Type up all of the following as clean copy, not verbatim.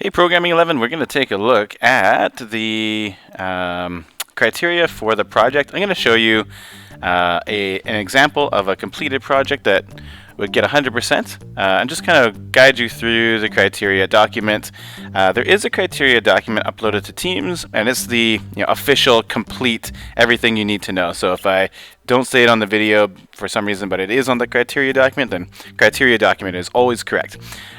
Hey, Programming 11, we're going to take a look at the criteria for the project. I'm going to show you an example of a completed project that would get 100% and just kind of guide you through the criteria document. There is a criteria document uploaded to Teams, and it's the official, complete, everything you need to know. So if I don't say it on the video for some reason, but it is on the criteria document, then criteria document is always correct.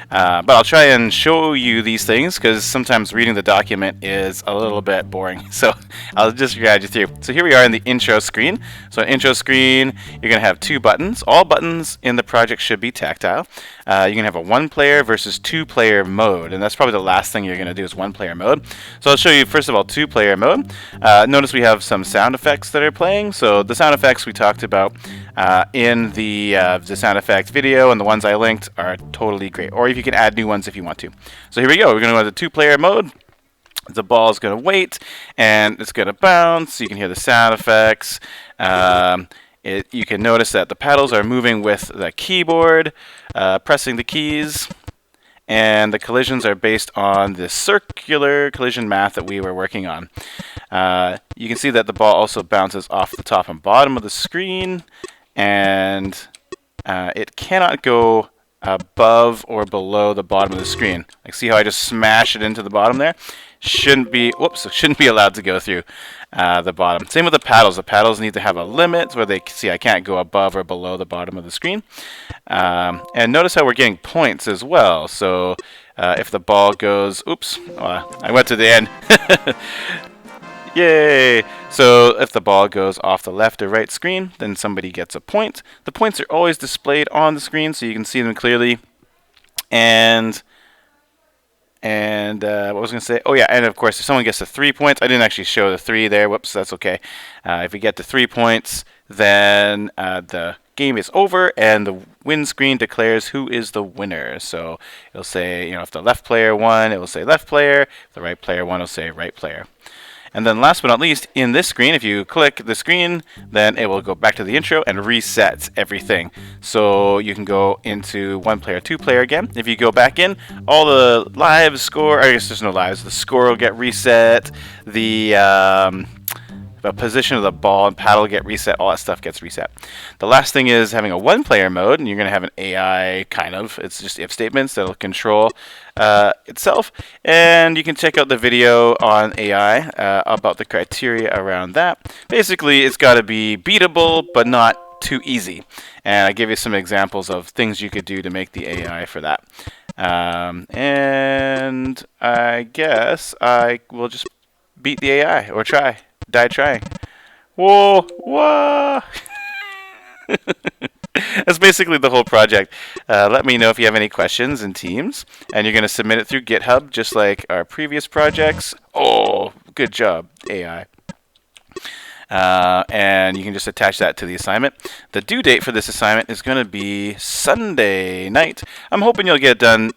But I'll try and show you these things because sometimes reading the document is a little bit boring. So I'll just guide you through. So here we are in the intro screen. So in intro screen, you're going to have two buttons. All buttons in the project should be tactile. You're going to have a one-player versus two-player mode, and that's probably the last thing you're going to do is one-player mode. So I'll show you first of all two-player mode. Notice we have some sound effects that are playing. So the sound effects we talked about in the sound effect video, and the ones I linked are totally great. Or if you can add new ones if you want to. So here we go. We're going to go to two-player mode. The ball is going to wait, and it's going to bounce. You can hear the sound effects. You can notice that the paddles are moving with the keyboard, pressing the keys, and the collisions are based on the circular collision math that we were working on. You can see that the ball also bounces off the top and bottom of the screen, and it cannot go above or below the bottom of the screen. Like, see how I just smash it into the bottom there? Shouldn't be allowed to go through the bottom. Same with the paddles. The paddles need to have a limit where they see I can't go above or below the bottom of the screen. And notice how we're getting points as well. So if the ball goes, I went to the end. Yay! So if the ball goes off the left or right screen, then somebody gets a point. The points are always displayed on the screen so you can see them clearly. And what was I going to say? Oh yeah, and of course if someone gets the 3 points, I didn't actually show the 3 there. Whoops, that's okay. If you get the 3 points, then the game is over and the win screen declares who is the winner. So it'll say, if the left player won, it will say left player. If the right player won, it'll say right player. And then last but not least, in this screen, if you click the screen, then it will go back to the intro and reset everything. So you can go into one player, two player again. If you go back in, all the lives score, I guess there's no lives, the score will get reset, the position of the ball and paddle get reset, all that stuff gets reset. The last thing is having a one-player mode, and you're going to have an AI kind of. It's just if statements that'll control itself. And you can check out the video on AI about the criteria around that. Basically, it's got to be beatable, but not too easy. And I give you some examples of things you could do to make the AI for that. And I guess I will just beat the AI, or die trying. Whoa, whoa. That's basically the whole project. Let me know if you have any questions in Teams, and you're going to submit it through GitHub just like our previous projects. Oh, good job, AI. And you can just attach that to the assignment. The due date for this assignment is going to be Sunday night. I'm hoping you'll get it done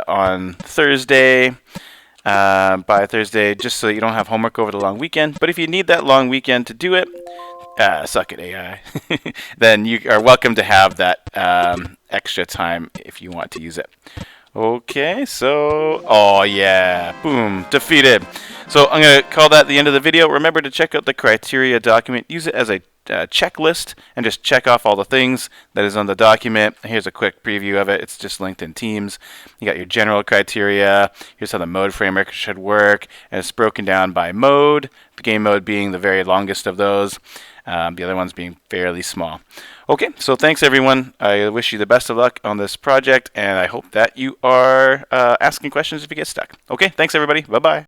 on Thursday. By Thursday, just so you don't have homework over the long weekend. But if you need that long weekend to do it, suck it, AI, then you are welcome to have that extra time if you want to use it. Okay, so, oh yeah, boom, defeated. So I'm going to call that the end of the video. Remember to check out the criteria document. Use it as a checklist and just check off all the things that is on the document. Here's a quick preview of it. It's just linked in Teams. You got your general criteria. Here's how the mode framework should work, and it's broken down by mode, the game mode being the very longest of those, the other ones being fairly small. Okay, so thanks everyone. I wish you the best of luck on this project, and I hope that you are asking questions if you get stuck. Okay, thanks everybody. Bye-bye.